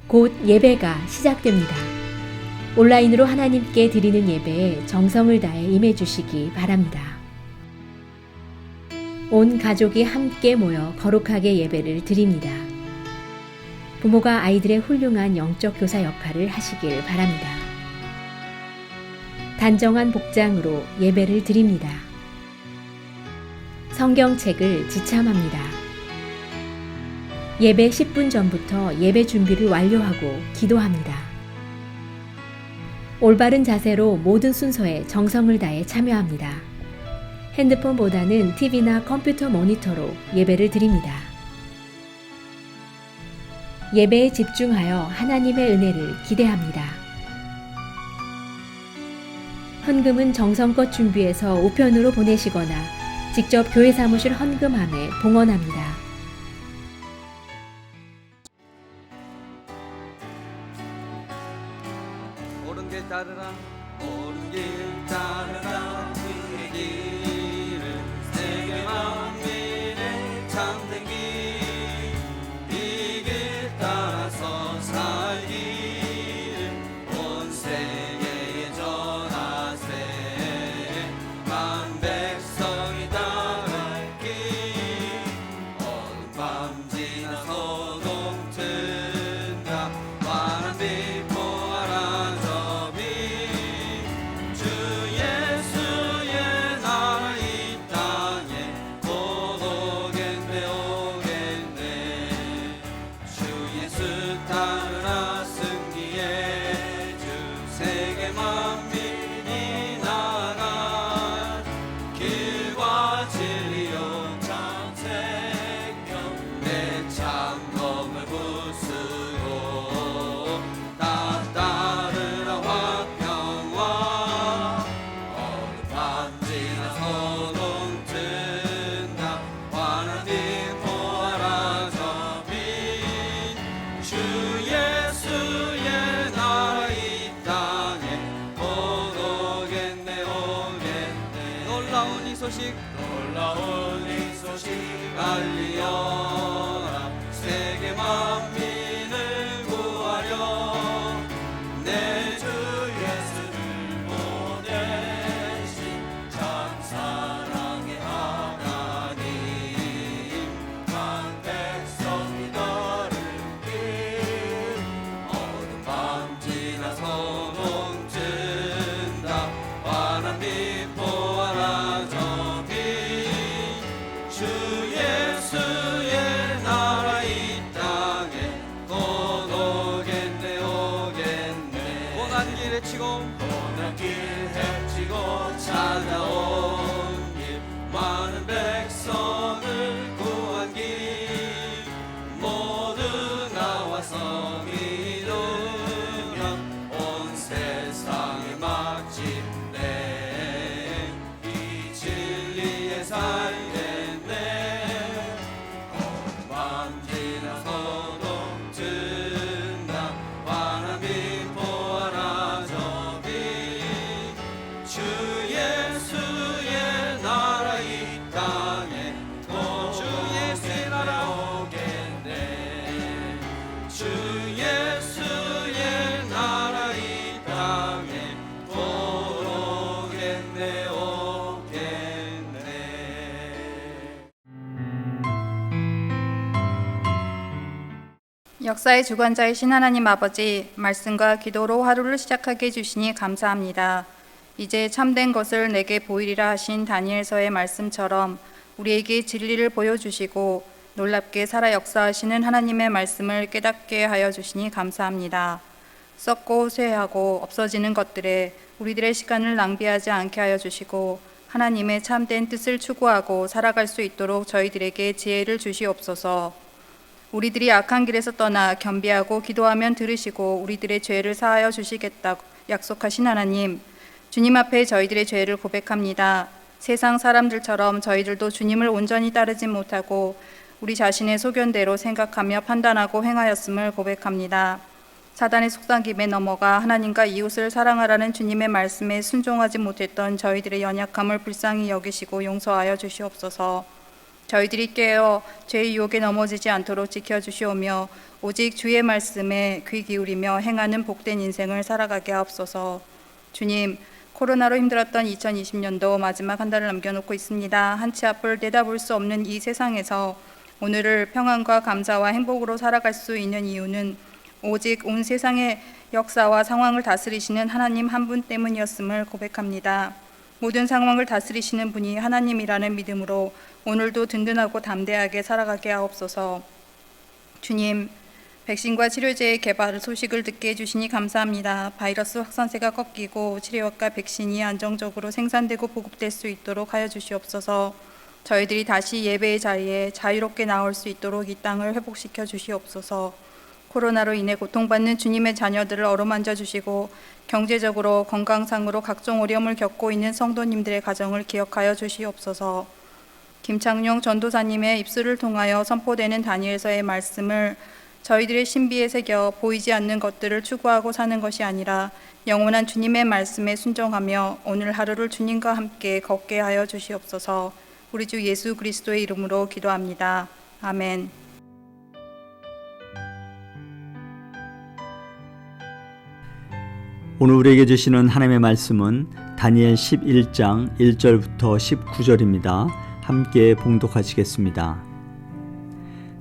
곧 예배가 시작됩니다. 온라인으로 하나님께 드리는 예배에 정성을 다해 임해 주시기 바랍니다. 온 가족이 함께 모여 거룩하게 예배를 드립니다. 부모가 아이들의 훌륭한 영적 교사 역할을 하시길 바랍니다. 단정한 복장으로 예배를 드립니다. 성경책을 지참합니다. 예배 10분 전부터 예배 준비를 완료하고 기도합니다. 올바른 자세로 모든 순서에 정성을 다해 참여합니다. 핸드폰보다는 TV나 컴퓨터 모니터로 예배를 드립니다. 예배에 집중하여 하나님의 은혜를 기대합니다. 헌금은 정성껏 준비해서 우편으로 보내시거나 직접 교회 사무실 헌금함에 봉헌합니다. 옳은 길 따르라 옳은 길 따르라 그의 길을 세계 만민의 참된 길 이 길 따라서 살기를 온 세계에 전하세 만 백성이 따를 길 어둠 밤 지나서 동튼다 환한 빛 보아라 저 빛 주 예수의 나라 이 땅에 곧 오겠네 오겠네 주 예수 따르라 승리해 주 세계 만민이 나아갈 길과 진리요 참 생명 내 창검을 부수고 다 따르라 화평와 어느 밤 지나서 동튼다 환한 빛 보아라 저 빛 주 예수의 나라 이 땅에 곧 오겠네 오겠네 놀라운 이 소식 알리어라 세계 만민을 구하려 내 주 예수를 보내신 참 사랑의 하나님 만 백성이 따를 길 어둠 밤 지나서 동튼다 환한 빛 보아라 저 빛 주 예수의 나라 이 땅에 곧 오겠네 오겠네 고난 길 헤치고 찾아온 길 많은 백성을 구한 길 모두 나와서 믿으면 온 세상의 마침내 이 진리의 살겠네 밤 지나서 동튼다 환한 빛 보아라 저 빛 주 예수의 나라 이 땅에 주 예수의 나라 오겠네 주 예수의 나라 이 땅에 곧 오겠네 오겠네 역사의 주관자이신 하나님 아버지, 말씀과 기도로 하루를 시작하게 해주시니 감사합니다. 이제 참된 것을 내게 보이리라 하신 다니엘서의 말씀처럼 우리에게 진리를 보여주시고 놀랍게 살아 역사하시는 하나님의 말씀을 깨닫게 하여 주시니 감사합니다. 썩고 쇠하고 없어지는 것들에 우리들의 시간을 낭비하지 않게 하여 주시고 하나님의 참된 뜻을 추구하고 살아갈 수 있도록 저희들에게 지혜를 주시옵소서. 우리들이 악한 길에서 떠나 겸비하고 기도하면 들으시고 우리들의 죄를 사하여 주시겠다고 약속하신 하나님, 주님 앞에 저희들의 죄를 고백합니다. 세상 사람들처럼 저희들도 주님을 온전히 따르지 못하고 우리 자신의 소견대로 생각하며 판단하고 행하였음을 고백합니다. 사단의 속삭임에 넘어가 하나님과 이웃을 사랑하라는 주님의 말씀에 순종하지 못했던 저희들의 연약함을 불쌍히 여기시고 용서하여 주시옵소서. 저희들이 깨어 죄의 유혹에 넘어지지 않도록 지켜주시오며 오직 주의 말씀에 귀 기울이며 행하는 복된 인생을 살아가게 하옵소서. 주님, 코로나로 힘들었던 2020년도 마지막 한 달을 남겨놓고 있습니다. 한치 앞을 내다볼 수 없는 이 세상에서 오늘을 평안과 감사와 행복으로 살아갈 수 있는 이유는 오직 온 세상의 역사와 상황을 다스리시는 하나님 한 분 때문이었음을 고백합니다. 모든 상황을 다스리시는 분이 하나님이라는 믿음으로 오늘도 든든하고 담대하게 살아가게 하옵소서. 주님, 백신과 치료제의 개발 소식을 듣게 해주시니 감사합니다. 바이러스 확산세가 꺾이고 치료약과 백신이 안정적으로 생산되고 보급될 수 있도록 하여 주시옵소서. 저희들이 다시 예배의 자리에 자유롭게 나올 수 있도록 이 땅을 회복시켜 주시옵소서. 코로나로 인해 고통받는 주님의 자녀들을 어루만져 주시고 경제적으로 건강상으로 각종 어려움을 겪고 있는 성도님들의 가정을 기억하여 주시옵소서. 김창룡 전도사님의 입술을 통하여 선포되는 다니엘서의 말씀을 저희들의 신비에 새겨 보이지 않는 것들을 추구하고 사는 것이 아니라 영원한 주님의 말씀에 순종하며 오늘 하루를 주님과 함께 걷게 하여 주시옵소서. 우리 주 예수 그리스도의 이름으로 기도합니다. 아멘. 오늘 우리에게 주시는 하나님의 말씀은 다니엘 11장 1절부터 19절입니다. 함께 봉독하시겠습니다.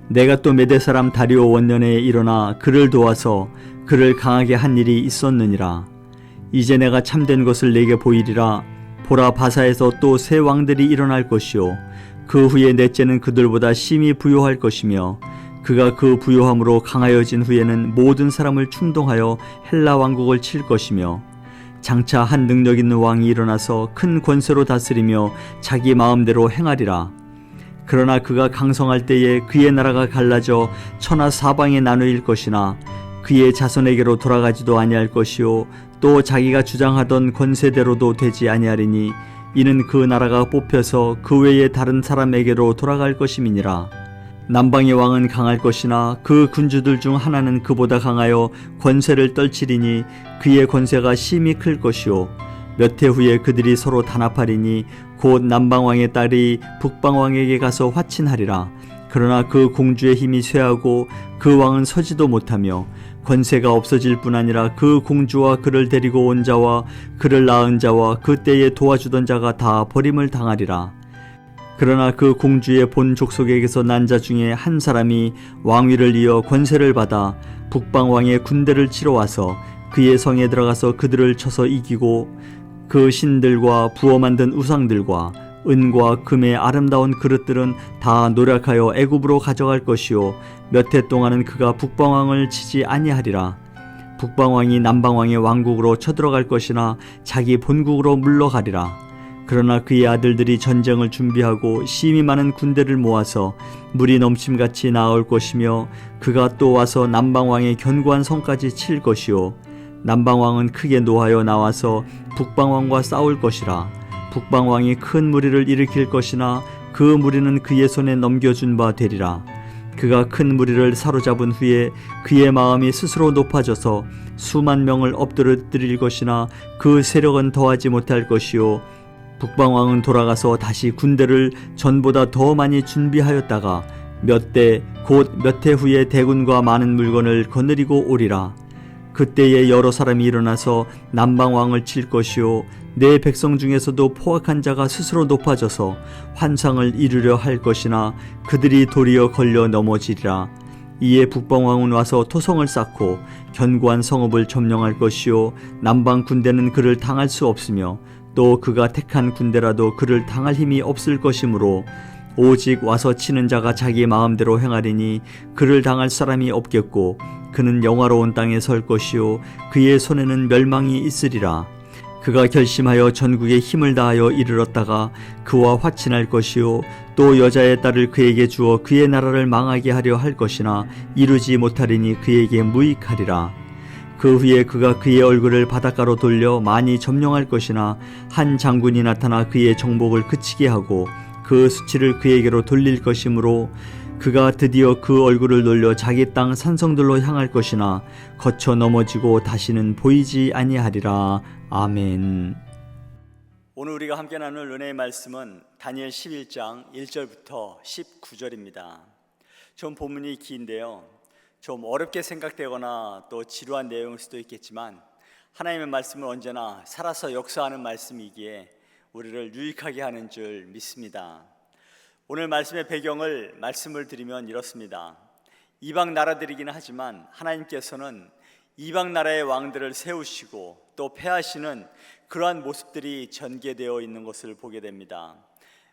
내가 또 메대 사람 다리오 원년에 일어나 그를 도와서 그를 강하게 한 일이 있었느니라. 이제 내가 참된 것을 내게 보이리라. 보라, 바사에서 또 새 왕들이 일어날 것이요 그 후에 넷째는 그들보다 심히 부요할 것이며 그가 그 부요함으로 강하여진 후에는 모든 사람을 충동하여 헬라 왕국을 칠 것이며 장차 한 능력 있는 왕이 일어나서 큰 권세로 다스리며 자기 마음대로 행하리라. 그러나 그가 강성할 때에 그의 나라가 갈라져 천하 사방에 나누일 것이나 그의 자손에게로 돌아가지도 아니할 것이요 또 자기가 주장하던 권세대로도 되지 아니하리니 이는 그 나라가 뽑혀서 그 외에 다른 사람에게로 돌아갈 것임이니라. 남방의 왕은 강할 것이나 그 군주들 중 하나는 그보다 강하여 권세를 떨치리니 그의 권세가 심히 클 것이요 몇 해 후에 그들이 서로 단합하리니 곧 남방왕의 딸이 북방왕에게 가서 화친하리라. 그러나 그 공주의 힘이 쇠하고 그 왕은 서지도 못하며 권세가 없어질 뿐 아니라 그 공주와 그를 데리고 온 자와 그를 낳은 자와 그 때에 도와주던 자가 다 버림을 당하리라. 그러나 그 공주의 본 족속에게서 난 자 중에 한 사람이 왕위를 이어 권세를 받아 북방왕의 군대를 치러 와서 그의 성에 들어가서 그들을 쳐서 이기고 그 신들과 부어 만든 우상들과 은과 금의 아름다운 그릇들은 다 노력하여 애굽으로 가져갈 것이요 몇 해 동안은 그가 북방왕을 치지 아니하리라. 북방왕이 남방왕의 왕국으로 쳐들어갈 것이나 자기 본국으로 물러가리라. 그러나 그의 아들들이 전쟁을 준비하고 심히 많은 군대를 모아서 물이 넘침같이 나올 것이며 그가 또 와서 남방왕의 견고한 성까지 칠 것이요 남방왕은 크게 노하여 나와서 북방왕과 싸울 것이라. 북방왕이 큰 무리를 일으킬 것이나 그 무리는 그의 손에 넘겨준 바 되리라. 그가 큰 무리를 사로잡은 후에 그의 마음이 스스로 높아져서 수만 명을 엎드려뜨릴 것이나 그 세력은 더하지 못할 것이요 북방왕은 돌아가서 다시 군대를 전보다 더 많이 준비하였다가 몇 대 곧 몇 해 후에 대군과 많은 물건을 거느리고 오리라. 그때에 여러 사람이 일어나서 남방왕을 칠 것이요 내 백성 중에서도 포악한 자가 스스로 높아져서 환상을 이루려 할 것이나 그들이 도리어 걸려 넘어지리라. 이에 북방왕은 와서 토성을 쌓고 견고한 성읍을 점령할 것이요 남방 군대는 그를 당할 수 없으며 또 그가 택한 군대라도 그를 당할 힘이 없을 것이므로 오직 와서 치는 자가 자기 마음대로 행하리니 그를 당할 사람이 없겠고 그는 영화로운 땅에 설 것이요 그의 손에는 멸망이 있으리라. 그가 결심하여 전국에 힘을 다하여 이르렀다가 그와 화친할 것이요 또 여자의 딸을 그에게 주어 그의 나라를 망하게 하려 할 것이나 이루지 못하리니 그에게 무익하리라. 그 후에 그가 그의 얼굴을 바닷가로 돌려 많이 점령할 것이나 한 장군이 나타나 그의 정복을 그치게 하고 그 수치를 그에게로 돌릴 것이므로 그가 드디어 그 얼굴을 돌려 자기 땅 산성들로 향할 것이나 거쳐 넘어지고 다시는 보이지 아니하리라. 아멘. 오늘 우리가 함께 나눌 은혜의 말씀은 다니엘 11장 1절부터 19절입니다. 좀 본문이 긴데요, 좀 어렵게 생각되거나 또 지루한 내용일 수도 있겠지만 하나님의 말씀은 언제나 살아서 역사하는 말씀이기에 우리를 유익하게 하는 줄 믿습니다. 오늘 말씀의 배경을 말씀을 드리면 이렇습니다. 이방 나라들이기는 하지만 하나님께서는 이방 나라의 왕들을 세우시고 또 패하시는 그러한 모습들이 전개되어 있는 것을 보게 됩니다.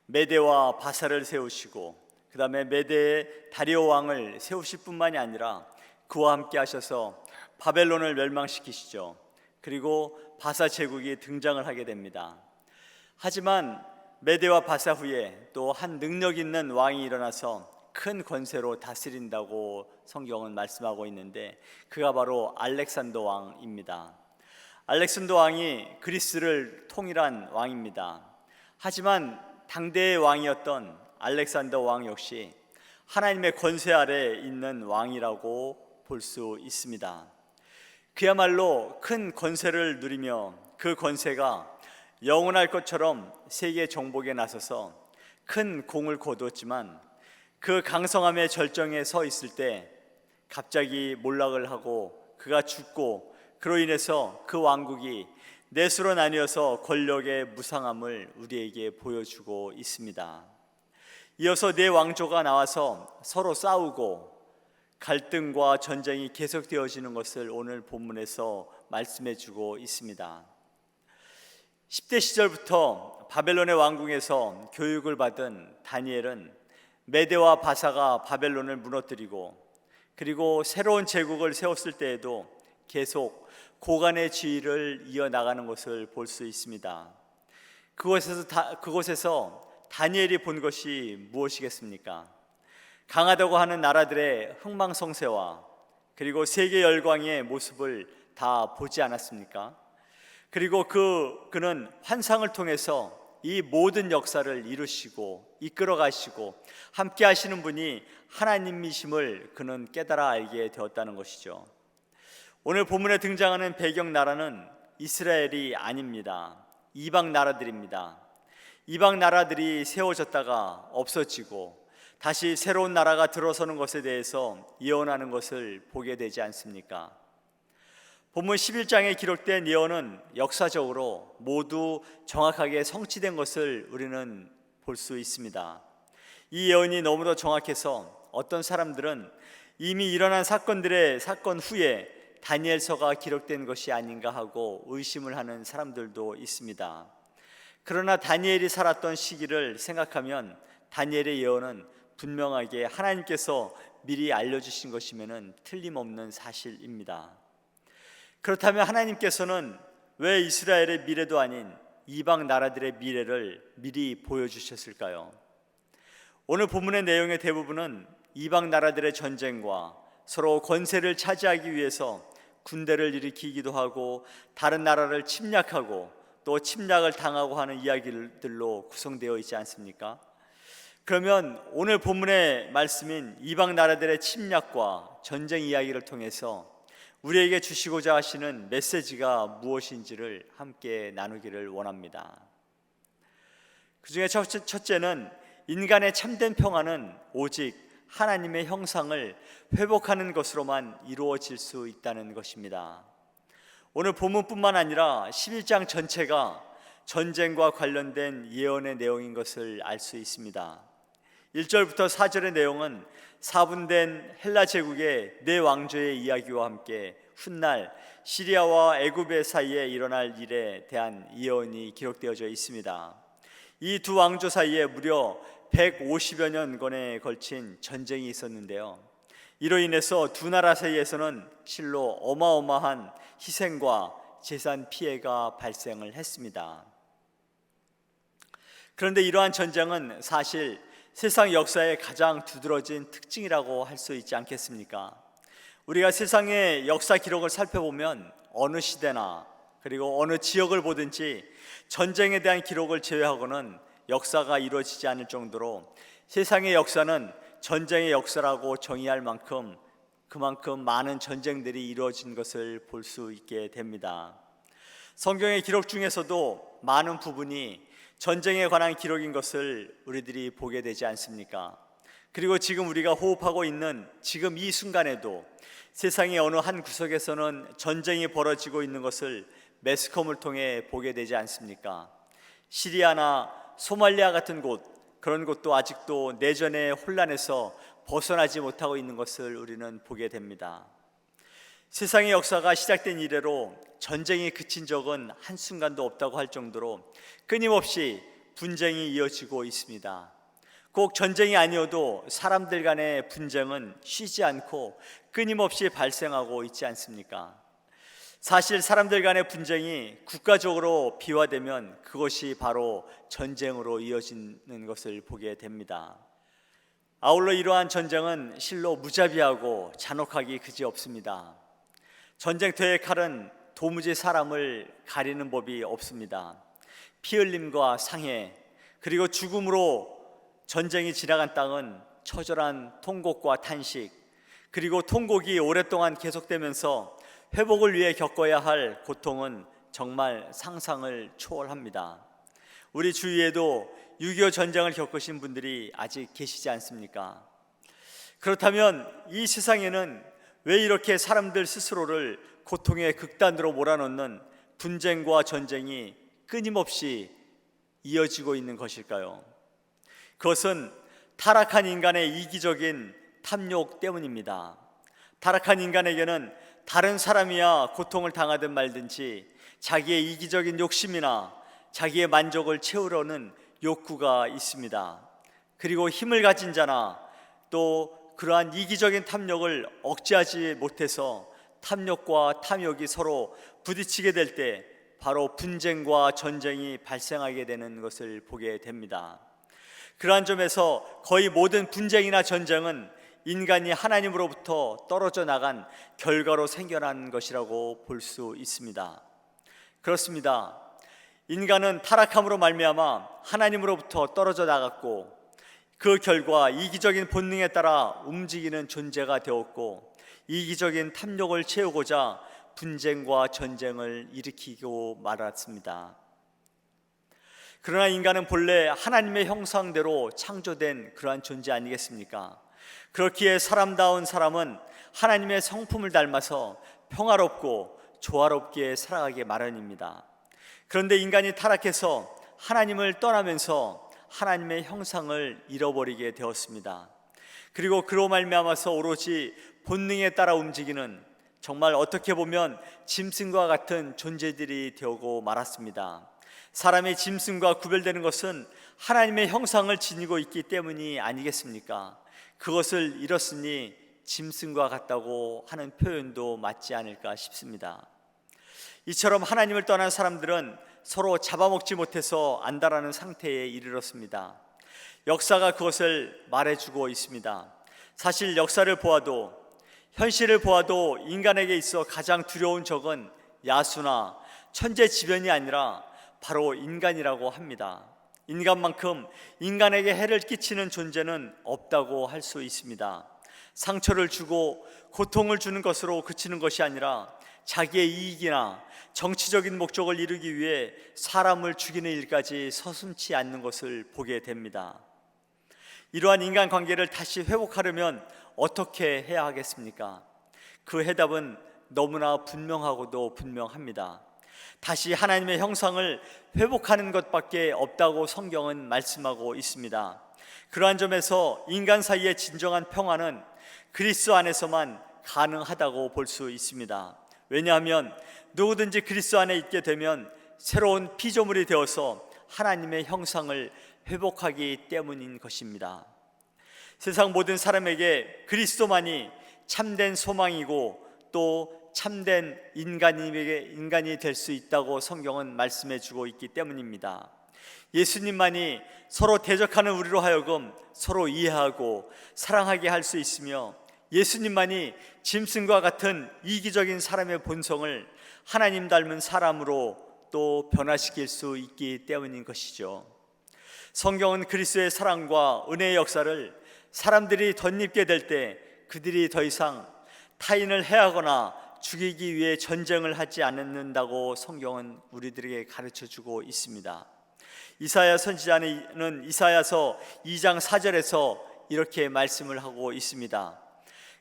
메대와 바사를 세우시고 그 다음에 메대의 다리오 왕을 세우실 뿐만이 아니라 그와 함께 하셔서 바벨론을 멸망시키시죠. 그리고 바사 제국이 등장을 하게 됩니다. 하지만 메대와 바사 후에 또 한 능력 있는 왕이 일어나서 큰 권세로 다스린다고 성경은 말씀하고 있는데 그가 바로 알렉산더 왕입니다. 알렉산더 왕이 그리스를 통일한 왕입니다. 하지만 당대의 왕이었던 알렉산더 왕 역시 하나님의 권세 아래 있는 왕이라고 볼 수 있습니다. 그야말로 큰 권세를 누리며 그 권세가 영원할 것처럼 세계 정복에 나서서 큰 공을 거두었지만 그 강성함의 절정에 서 있을 때 갑자기 몰락을 하고 그가 죽고 그로 인해서 그 왕국이 넷으로 나뉘어서 권력의 무상함을 우리에게 보여주고 있습니다. 이어서 네 왕조가 나와서 서로 싸우고 갈등과 전쟁이 계속되어지는 것을 오늘 본문에서 말씀해주고 있습니다. 10대 시절부터 바벨론의 왕궁에서 교육을 받은 다니엘은 메대와 바사가 바벨론을 무너뜨리고 그리고 새로운 제국을 세웠을 때에도 계속 고관의 지위를 이어나가는 것을 볼 수 있습니다. 그곳에서 다니엘이 본 것이 무엇이겠습니까? 강하다고 하는 나라들의 흥망성쇠와 그리고 세계 열광의 모습을 다 보지 않았습니까? 그리고 그는 환상을 통해서 이 모든 역사를 이루시고 이끌어 가시고 함께 하시는 분이 하나님이심을 그는 깨달아 알게 되었다는 것이죠. 오늘 본문에 등장하는 배경 나라는 이스라엘이 아닙니다. 이방 나라들입니다. 이방 나라들이 세워졌다가 없어지고 다시 새로운 나라가 들어서는 것에 대해서 예언하는 것을 보게 되지 않습니까? 본문 11장에 기록된 예언은 역사적으로 모두 정확하게 성취된 것을 우리는 볼 수 있습니다. 이 예언이 너무도 정확해서 어떤 사람들은 이미 일어난 사건 후에 다니엘서가 기록된 것이 아닌가 하고 의심을 하는 사람들도 있습니다. 그러나 다니엘이 살았던 시기를 생각하면 다니엘의 예언은 분명하게 하나님께서 미리 알려주신 것이면 틀림없는 사실입니다. 그렇다면 하나님께서는 왜 이스라엘의 미래도 아닌 이방 나라들의 미래를 미리 보여주셨을까요? 오늘 본문의 내용의 대부분은 이방 나라들의 전쟁과 서로 권세를 차지하기 위해서 군대를 일으키기도 하고 다른 나라를 침략하고 또 침략을 당하고 하는 이야기들로 구성되어 있지 않습니까? 그러면 오늘 본문의 말씀인 이방 나라들의 침략과 전쟁 이야기를 통해서 우리에게 주시고자 하시는 메시지가 무엇인지를 함께 나누기를 원합니다. 그 중에 첫째는 인간의 참된 평화는 오직 하나님의 형상을 회복하는 것으로만 이루어질 수 있다는 것입니다. 오늘 본문뿐만 아니라 11장 전체가 전쟁과 관련된 예언의 내용인 것을 알 수 있습니다. 1절부터 4절의 내용은 사분된 헬라 제국의 네 왕조의 이야기와 함께 훗날 시리아와 애굽의 사이에 일어날 일에 대한 예언이 기록되어져 있습니다. 이 두 왕조 사이에 무려 150여 년간에 걸친 전쟁이 있었는데요, 이로 인해서 두 나라 사이에서는 실로 어마어마한 희생과 재산 피해가 발생을 했습니다. 그런데 이러한 전쟁은 사실 세상 역사의 가장 두드러진 특징이라고 할 수 있지 않겠습니까? 우리가 세상의 역사 기록을 살펴보면 어느 시대나 그리고 어느 지역을 보든지 전쟁에 대한 기록을 제외하고는 역사가 이루어지지 않을 정도로 세상의 역사는 전쟁의 역사라고 정의할 만큼 그만큼 많은 전쟁들이 이루어진 것을 볼 수 있게 됩니다. 성경의 기록 중에서도 많은 부분이 전쟁에 관한 기록인 것을 우리들이 보게 되지 않습니까? 그리고 지금 우리가 호흡하고 있는 지금 이 순간에도 세상의 어느 한 구석에서는 전쟁이 벌어지고 있는 것을 매스컴을 통해 보게 되지 않습니까? 시리아나 소말리아 같은 곳, 그런 곳도 아직도 내전의 혼란에서 벗어나지 못하고 있는 것을 우리는 보게 됩니다. 세상의 역사가 시작된 이래로 전쟁이 그친 적은 한순간도 없다고 할 정도로 끊임없이 분쟁이 이어지고 있습니다. 꼭 전쟁이 아니어도 사람들 간의 분쟁은 쉬지 않고 끊임없이 발생하고 있지 않습니까? 사실 사람들 간의 분쟁이 국가적으로 비화되면 그것이 바로 전쟁으로 이어지는 것을 보게 됩니다. 아울러 이러한 전쟁은 실로 무자비하고 잔혹하기 그지없습니다. 전쟁터의 칼은 도무지 사람을 가리는 법이 없습니다. 피 흘림과 상해, 그리고 죽음으로 전쟁이 지나간 땅은 처절한 통곡과 탄식, 그리고 통곡이 오랫동안 계속되면서 회복을 위해 겪어야 할 고통은 정말 상상을 초월합니다. 우리 주위에도 6.25 전쟁을 겪으신 분들이 아직 계시지 않습니까? 그렇다면 이 세상에는 왜 이렇게 사람들 스스로를 고통의 극단으로 몰아넣는 분쟁과 전쟁이 끊임없이 이어지고 있는 것일까요? 그것은 타락한 인간의 이기적인 탐욕 때문입니다. 타락한 인간에게는 다른 사람이야 고통을 당하든 말든지 자기의 이기적인 욕심이나 자기의 만족을 채우려는 욕구가 있습니다. 그리고 힘을 가진 자나 또 그러한 이기적인 탐욕을 억제하지 못해서 탐욕과 탐욕이 서로 부딪히게 될 때 바로 분쟁과 전쟁이 발생하게 되는 것을 보게 됩니다. 그러한 점에서 거의 모든 분쟁이나 전쟁은 인간이 하나님으로부터 떨어져 나간 결과로 생겨난 것이라고 볼 수 있습니다. 그렇습니다. 인간은 타락함으로 말미암아 하나님으로부터 떨어져 나갔고 그 결과 이기적인 본능에 따라 움직이는 존재가 되었고 이기적인 탐욕을 채우고자 분쟁과 전쟁을 일으키고 말았습니다. 그러나 인간은 본래 하나님의 형상대로 창조된 그러한 존재 아니겠습니까? 그렇기에 사람다운 사람은 하나님의 성품을 닮아서 평화롭고 조화롭게 살아가기 마련입니다. 그런데 인간이 타락해서 하나님을 떠나면서 하나님의 형상을 잃어버리게 되었습니다. 그리고 그로 말미암아서 오로지 본능에 따라 움직이는 정말 어떻게 보면 짐승과 같은 존재들이 되고 말았습니다. 사람이 짐승과 구별되는 것은 하나님의 형상을 지니고 있기 때문이 아니겠습니까? 그것을 잃었으니 짐승과 같다고 하는 표현도 맞지 않을까 싶습니다. 이처럼 하나님을 떠난 사람들은 서로 잡아먹지 못해서 안달하는 상태에 이르렀습니다. 역사가 그것을 말해주고 있습니다. 사실 역사를 보아도 현실을 보아도 인간에게 있어 가장 두려운 적은 야수나 천재지변이 아니라 바로 인간이라고 합니다. 인간만큼 인간에게 해를 끼치는 존재는 없다고 할 수 있습니다. 상처를 주고 고통을 주는 것으로 그치는 것이 아니라 자기의 이익이나 정치적인 목적을 이루기 위해 사람을 죽이는 일까지 서슴지 않는 것을 보게 됩니다. 이러한 인간관계를 다시 회복하려면 어떻게 해야 하겠습니까? 그 해답은 너무나 분명하고도 분명합니다. 다시 하나님의 형상을 회복하는 것밖에 없다고 성경은 말씀하고 있습니다. 그러한 점에서 인간 사이의 진정한 평화는 그리스도 안에서만 가능하다고 볼 수 있습니다. 왜냐하면 누구든지 그리스도 안에 있게 되면 새로운 피조물이 되어서 하나님의 형상을 회복하기 때문인 것입니다. 세상 모든 사람에게 그리스도만이 참된 소망이고 또 참된 인간이 될 수 있다고 성경은 말씀해 주고 있기 때문입니다. 예수님만이 서로 대적하는 우리로 하여금 서로 이해하고 사랑하게 할 수 있으며 예수님만이 짐승과 같은 이기적인 사람의 본성을 하나님 닮은 사람으로 또 변화시킬 수 있기 때문인 것이죠. 성경은 그리스도의 사랑과 은혜의 역사를 사람들이 덧입게 될 때 그들이 더 이상 타인을 해하거나 죽이기 위해 전쟁을 하지 않는다고 성경은 우리들에게 가르쳐주고 있습니다. 이사야 선지자는 이사야서 2장 4절에서 이렇게 말씀을 하고 있습니다.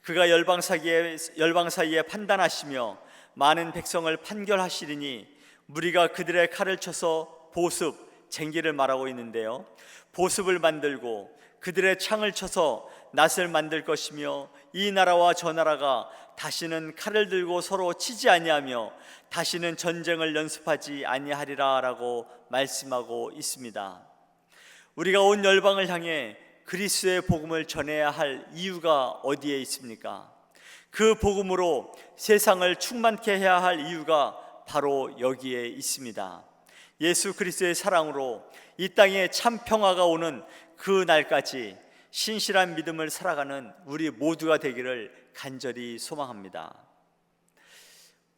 그가 열방 사이에 판단하시며 많은 백성을 판결하시리니 무리가 그들의 칼을 쳐서 보습, 쟁기를 말하고 있는데요, 보습을 만들고 그들의 창을 쳐서 낫을 만들 것이며 이 나라와 저 나라가 다시는 칼을 들고 서로 치지 아니하며 다시는 전쟁을 연습하지 아니하리라 라고 말씀하고 있습니다. 우리가 온 열방을 향해 그리스도의 복음을 전해야 할 이유가 어디에 있습니까? 그 복음으로 세상을 충만케 해야 할 이유가 바로 여기에 있습니다. 예수 그리스도의 사랑으로 이 땅에 참 평화가 오는 그 날까지 신실한 믿음을 살아가는 우리 모두가 되기를 간절히 소망합니다.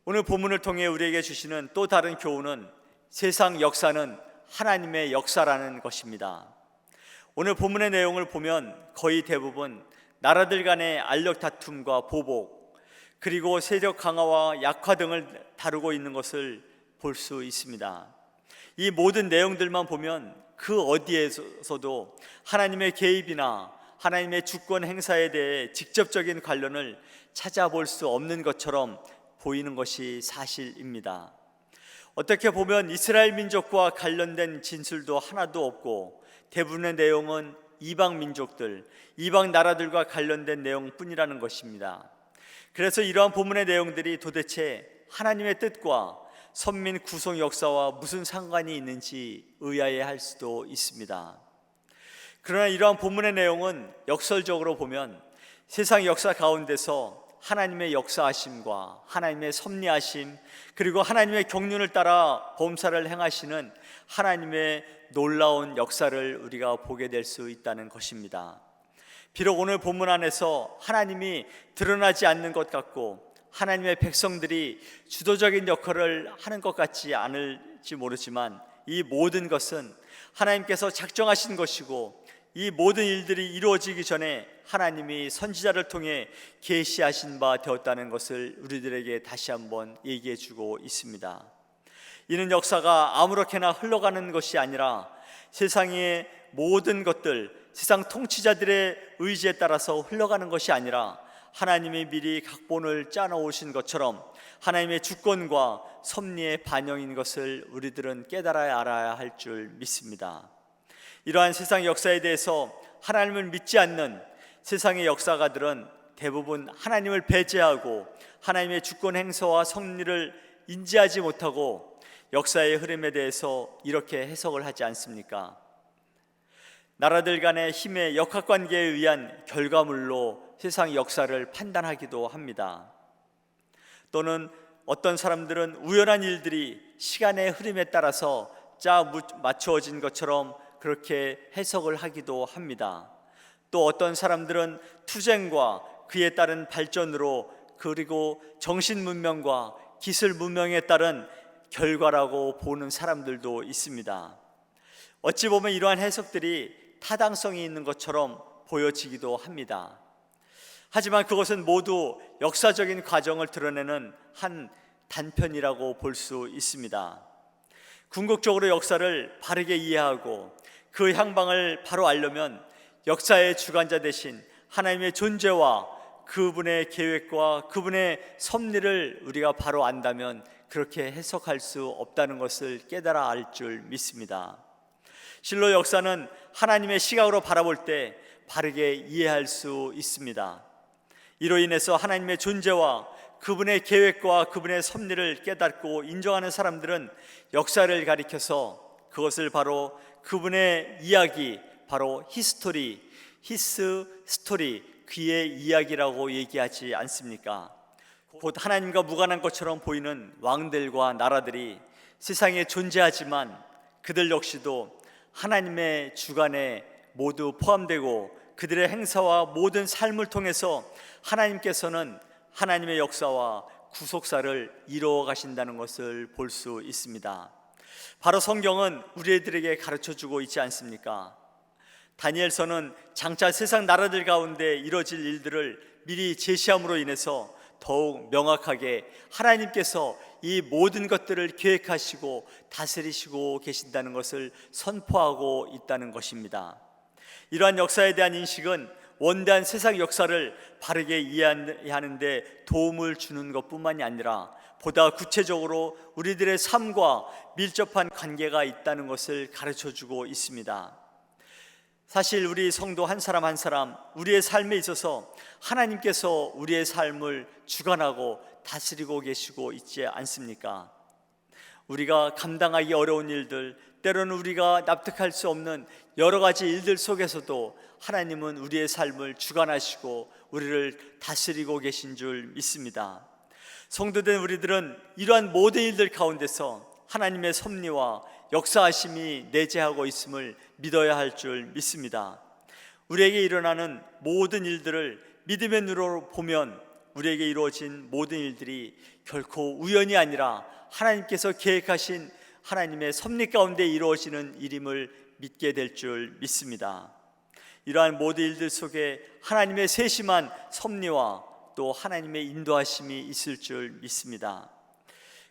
오늘 본문을 통해 우리에게 주시는 또 다른 교훈은 세상 역사는 하나님의 역사라는 것입니다. 오늘 본문의 내용을 보면 거의 대부분 나라들 간의 알력 다툼과 보복, 그리고 세력 강화와 약화 등을 다루고 있는 것을 볼 수 있습니다. 이 모든 내용들만 보면 그 어디에서도 하나님의 개입이나 하나님의 주권 행사에 대해 직접적인 관련을 찾아볼 수 없는 것처럼 보이는 것이 사실입니다. 어떻게 보면 이스라엘 민족과 관련된 진술도 하나도 없고 대부분의 내용은 이방 민족들, 이방 나라들과 관련된 내용뿐이라는 것입니다. 그래서 이러한 본문의 내용들이 도대체 하나님의 뜻과 선민 구속 역사와 무슨 상관이 있는지 의아해할 수도 있습니다. 그러나 이러한 본문의 내용은 역설적으로 보면 세상 역사 가운데서 하나님의 역사하심과 하나님의 섭리하심, 그리고 하나님의 경륜을 따라 범사를 행하시는 하나님의 놀라운 역사를 우리가 보게 될 수 있다는 것입니다. 비록 오늘 본문 안에서 하나님이 드러나지 않는 것 같고 하나님의 백성들이 주도적인 역할을 하는 것 같지 않을지 모르지만 이 모든 것은 하나님께서 작정하신 것이고 이 모든 일들이 이루어지기 전에 하나님이 선지자를 통해 계시하신 바 되었다는 것을 우리들에게 다시 한번 얘기해 주고 있습니다. 이는 역사가 아무렇게나 흘러가는 것이 아니라 세상의 모든 것들, 세상 통치자들의 의지에 따라서 흘러가는 것이 아니라 하나님이 미리 각본을 짜놓으신 것처럼 하나님의 주권과 섭리의 반영인 것을 우리들은 깨달아야 알아야 할 줄 믿습니다. 이러한 세상 역사에 대해서 하나님을 믿지 않는 세상의 역사가들은 대부분 하나님을 배제하고 하나님의 주권 행사와 섭리를 인지하지 못하고 역사의 흐름에 대해서 이렇게 해석을 하지 않습니까? 나라들 간의 힘의 역학관계에 의한 결과물로 세상 역사를 판단하기도 합니다. 또는 어떤 사람들은 우연한 일들이 시간의 흐름에 따라서 맞추어진 것처럼 그렇게 해석을 하기도 합니다. 또 어떤 사람들은 투쟁과 그에 따른 발전으로, 그리고 정신 문명과 기술 문명에 따른 결과라고 보는 사람들도 있습니다. 어찌 보면 이러한 해석들이 타당성이 있는 것처럼 보여지기도 합니다. 하지만 그것은 모두 역사적인 과정을 드러내는 한 단편이라고 볼 수 있습니다. 궁극적으로 역사를 바르게 이해하고 그 향방을 바로 알려면 역사의 주관자 되신 하나님의 존재와 그분의 계획과 그분의 섭리를 우리가 바로 안다면 그렇게 해석할 수 없다는 것을 깨달아 알 줄 믿습니다. 실로 역사는 하나님의 시각으로 바라볼 때 바르게 이해할 수 있습니다. 이로 인해서 하나님의 존재와 그분의 계획과 그분의 섭리를 깨닫고 인정하는 사람들은 역사를 가리켜서 그것을 바로 그분의 이야기, 바로 히스토리, 히스 스토리, 그의 이야기라고 얘기하지 않습니까? 곧 하나님과 무관한 것처럼 보이는 왕들과 나라들이 세상에 존재하지만 그들 역시도 하나님의 주관에 모두 포함되고 그들의 행사와 모든 삶을 통해서 하나님께서는 하나님의 역사와 구속사를 이루어 가신다는 것을 볼 수 있습니다. 바로 성경은 우리들에게 가르쳐주고 있지 않습니까? 다니엘서는 장차 세상 나라들 가운데 이뤄질 일들을 미리 제시함으로 인해서 더욱 명확하게 하나님께서 이 모든 것들을 계획하시고 다스리시고 계신다는 것을 선포하고 있다는 것입니다. 이러한 역사에 대한 인식은 원대한 세상 역사를 바르게 이해하는 데 도움을 주는 것뿐만이 아니라 보다 구체적으로 우리들의 삶과 밀접한 관계가 있다는 것을 가르쳐주고 있습니다. 사실 우리 성도 한 사람 한 사람 우리의 삶에 있어서 하나님께서 우리의 삶을 주관하고 다스리고 계시고 있지 않습니까? 우리가 감당하기 어려운 일들, 때로는 우리가 납득할 수 없는 여러 가지 일들 속에서도 하나님은 우리의 삶을 주관하시고 우리를 다스리고 계신 줄 믿습니다. 성도된 우리들은 이러한 모든 일들 가운데서 하나님의 섭리와 역사하심이 내재하고 있음을 믿어야 할 줄 믿습니다. 우리에게 일어나는 모든 일들을 믿음의 눈으로 보면 우리에게 이루어진 모든 일들이 결코 우연이 아니라 하나님께서 계획하신 하나님의 섭리 가운데 이루어지는 일임을 믿게 될 줄 믿습니다. 이러한 모든 일들 속에 하나님의 세심한 섭리와 또 하나님의 인도하심이 있을 줄 믿습니다.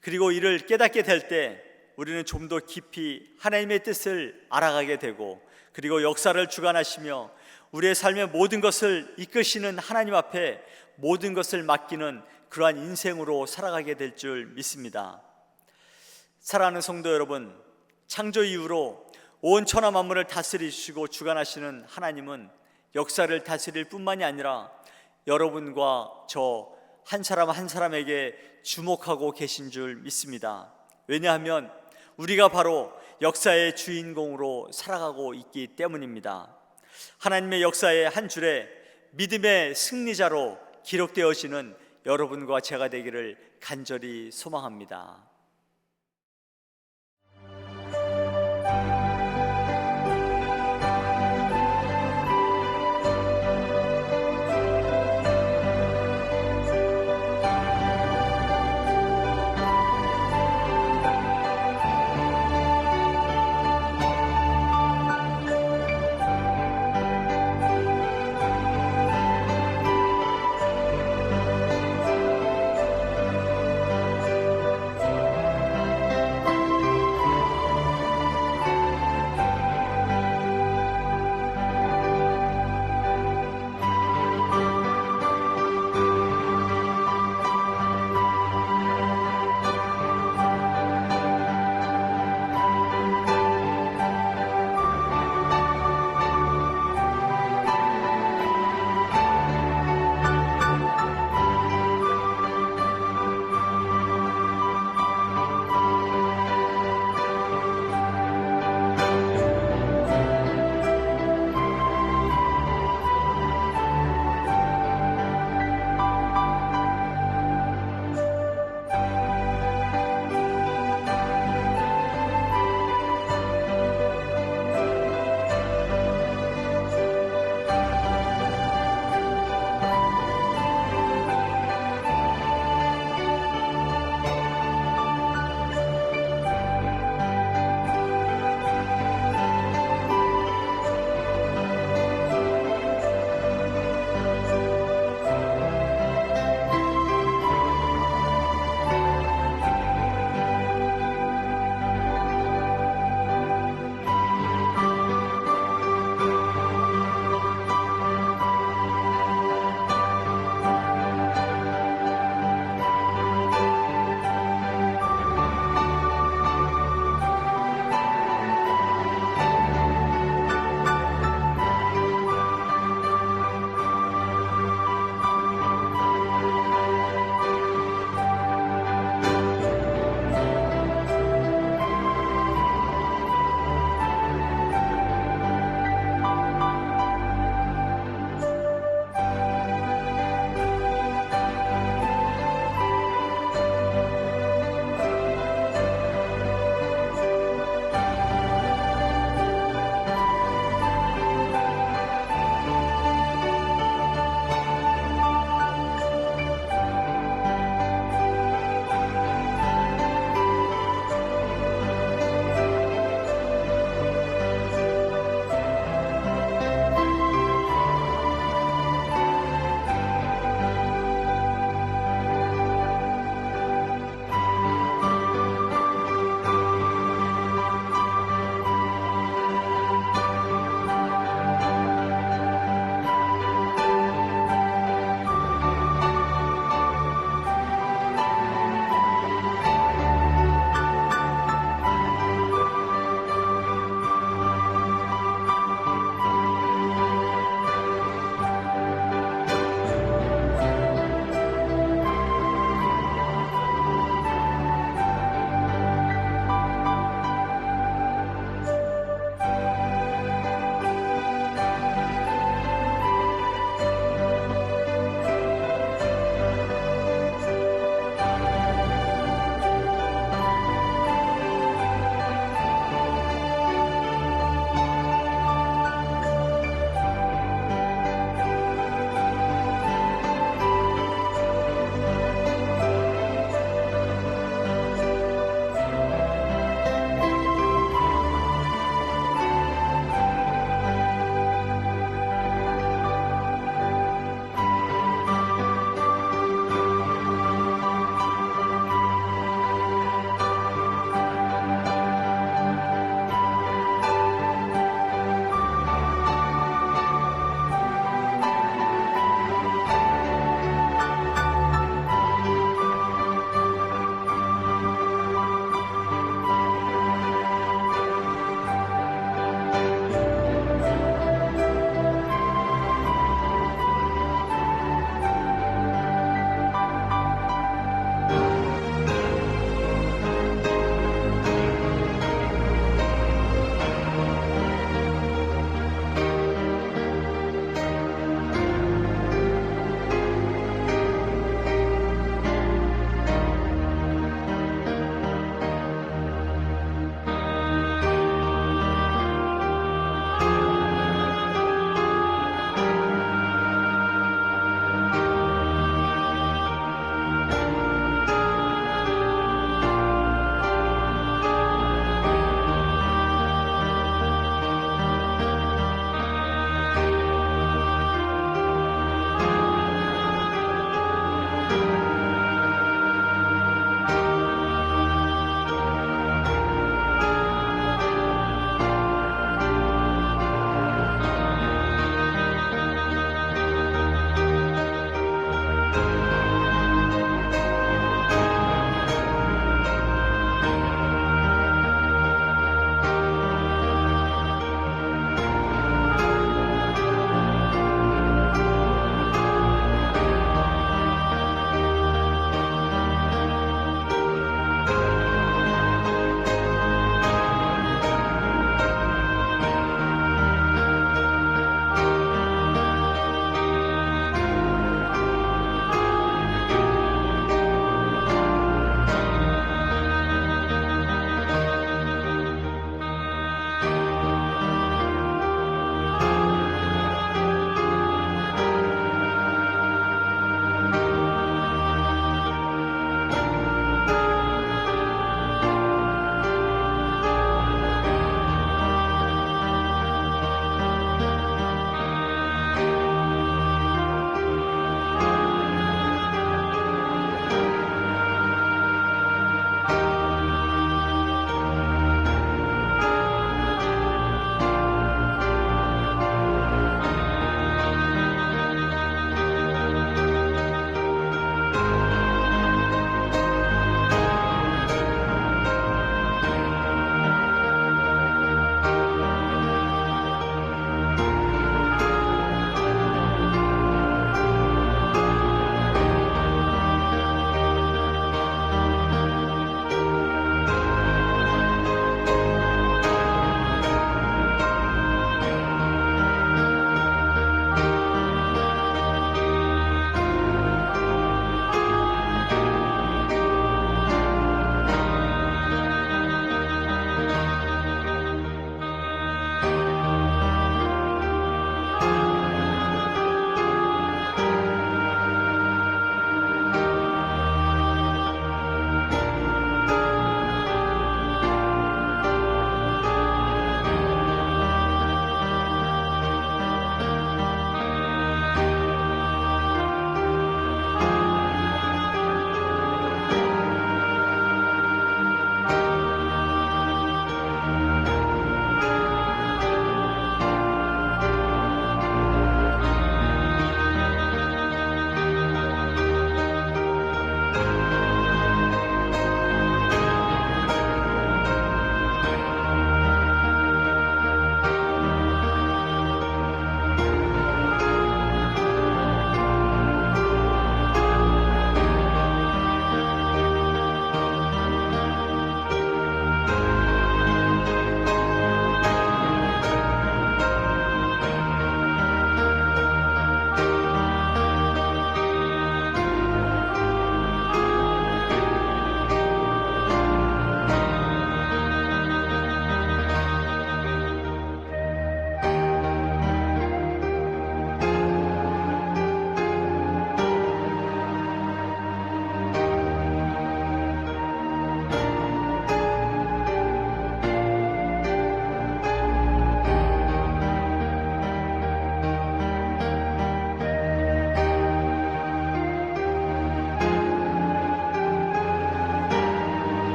그리고 이를 깨닫게 될 때 우리는 좀 더 깊이 하나님의 뜻을 알아가게 되고, 그리고 역사를 주관하시며 우리의 삶의 모든 것을 이끄시는 하나님 앞에 모든 것을 맡기는 그러한 인생으로 살아가게 될 줄 믿습니다. 사랑하는 성도 여러분, 창조 이후로 온 천하 만물을 다스리시고 주관하시는 하나님은 역사를 다스릴 뿐만이 아니라 여러분과 저 한 사람 한 사람에게 주목하고 계신 줄 믿습니다. 왜냐하면 우리가 바로 역사의 주인공으로 살아가고 있기 때문입니다. 하나님의 역사의 한 줄에 믿음의 승리자로 기록되어지는 여러분과 제가 되기를 간절히 소망합니다.